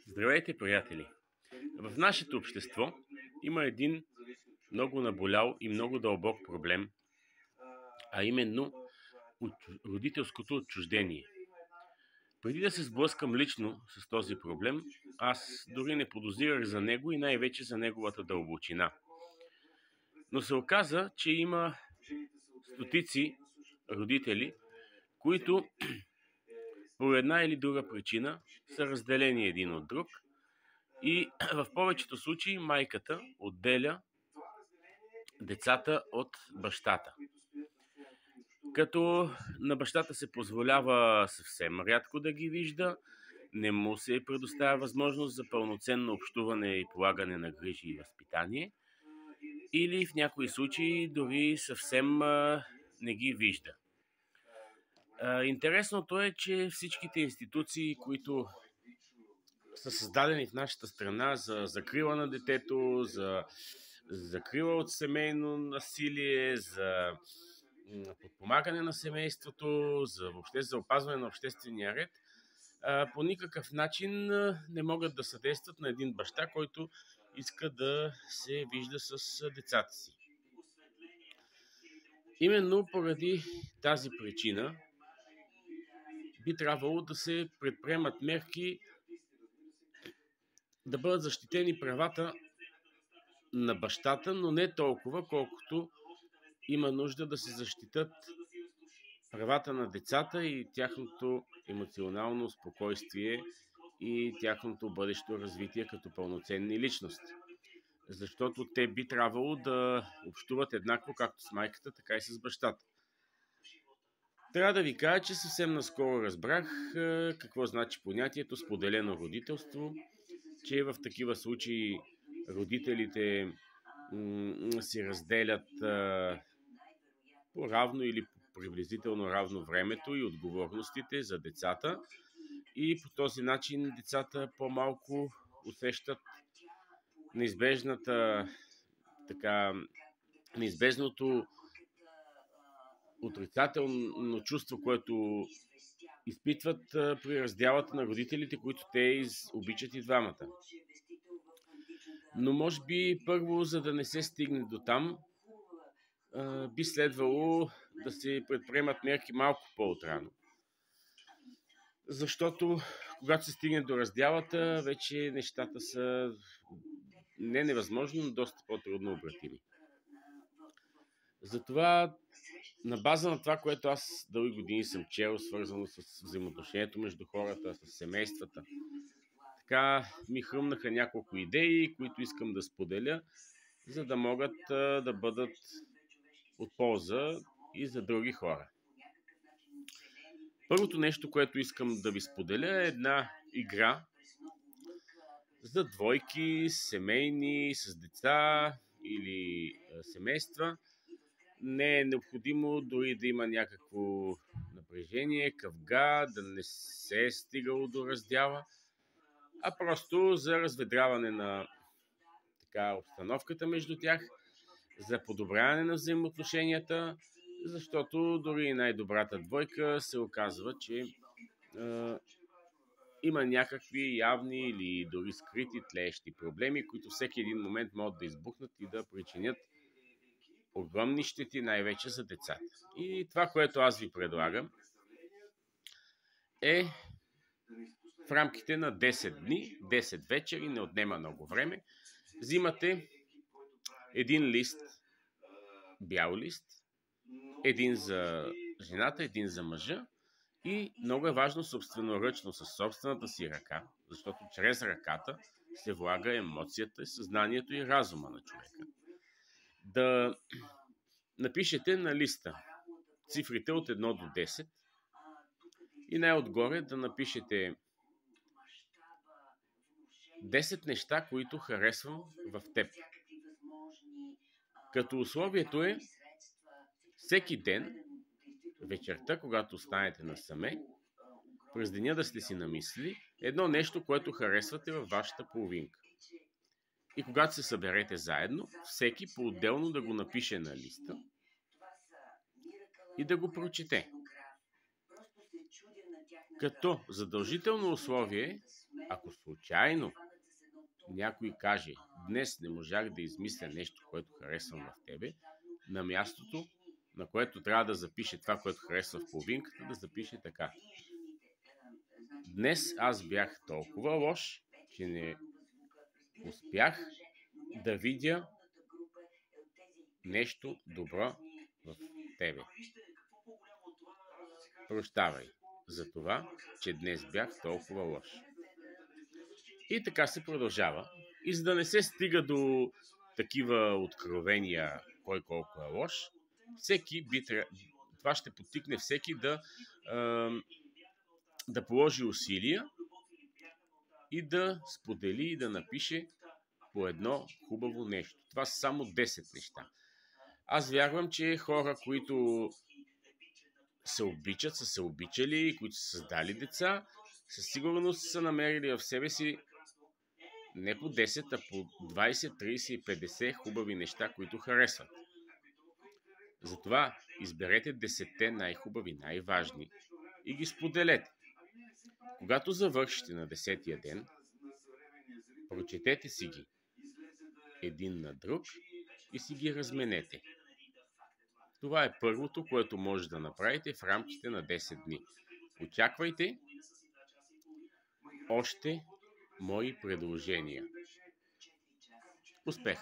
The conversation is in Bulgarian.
Здравейте, приятели! В нашето общество има един много наболял и много дълбок проблем, а именно родителското отчуждение. Преди да се сблъскам лично с този проблем, аз дори не подозирах за него и най-вече за неговата дълбочина. Но се оказа, че има стотици родители, които по една или друга причина са разделени един от друг и в повечето случаи майката отделя децата от бащата. Като на бащата се позволява съвсем рядко да ги вижда, не му се предоставя възможност за пълноценно общуване и полагане на грижи и възпитание, или в някои случаи дори съвсем не ги вижда. Интересното е, че всичките институции, които са създадени в нашата страна за закрила на детето, за закрила от семейно насилие, за подпомагане на семейството, въобще за опазване на обществения ред, по никакъв начин не могат да съдействат на един баща, който иска да се вижда с децата си. Именно поради тази причина би трябвало да се предприемат мерки да бъдат защитени правата на бащата, но не толкова, колкото има нужда да се защитат правата на децата и тяхното емоционално спокойствие и тяхното бъдещо развитие като пълноценни личности. Защото те би трябвало да общуват еднакво както с майката, така и с бащата. Трябва да ви кажа, че съвсем наскоро разбрах какво значи понятието споделено родителство, че в такива случаи родителите си разделят по-равно или приблизително равно времето и отговорностите за децата и по този начин децата по-малко усещат неизбежното отрицателно чувство, което изпитват при раздялата на родителите, които те обичат и двамата. Но може би първо, за да не се стигне до там, би следвало да се предприемат мерки малко по-отрано. Защото когато се стигне до раздялата, вече нещата са не невъзможно, но доста по-трудно обратими. Затова, на база на това, което аз дълги години съм чел, свързано с взаимоотношението между хората, с семействата, така ми хрумнаха няколко идеи, които искам да споделя, за да могат да бъдат от полза и за други хора. Първото нещо, което искам да ви споделя, е една игра за двойки, семейни, с деца или семейства. Не е необходимо дори да има някакво напрежение, къвга, да не се е стигало до раздяла, а просто за разведряване на обстановката между тях, за подобряване на взаимоотношенията, защото дори и най-добрата двойка се оказва, че има някакви явни или дори скрити тлеещи проблеми, които всеки един момент могат да избухнат и да причинят огромни щети, най-вече за децата. И това, което аз ви предлагам, е в рамките на 10 дни, 10 вечери, не отнема много време, взимате един лист, бял лист, един за жената, един за мъжа и много е важно собственоръчно, със собствената си ръка, защото чрез ръката се влага емоцията, съзнанието и разума на човека. Да напишете на листа цифрите от 1 до 10 и най-отгоре да напишете 10 неща, които харесвам в теб. Като условието е всеки ден, вечерта, когато останете насаме, през деня да сте си намислили едно нещо, което харесвате във вашата половинка. И когато се съберете заедно, всеки по-отделно да го напише на листа и да го прочете. Като задължително условие, Ако случайно някой каже, днес не можах да измисля нещо, което харесвам в тебе, на мястото, на което трябва да запише това, което харесва в половинката, да запише така. Днес аз бях толкова лош, че не успях да видя нещо добро в тебе. Прощавай за това, че днес бях толкова лош. И така се продължава. И за да не се стига до такива откровения, кой колко е лош, това ще подтикне всеки да положи усилия и да сподели и да напише по едно хубаво нещо. Това са само 10 неща. Аз вярвам, че хора, които се обичат, са се обичали, които са създали деца, със сигурност са намерили в себе си не по 10, а по 20, 30 и 50 хубави неща, които харесват. Затова изберете 10 най-хубави, най-важни и ги споделете. Когато завършите на 10-тия ден, прочетете си ги един на друг и си ги разменете. Това е първото, което може да направите в рамките на 10 дни. Очаквайте още мои предложения. Успех!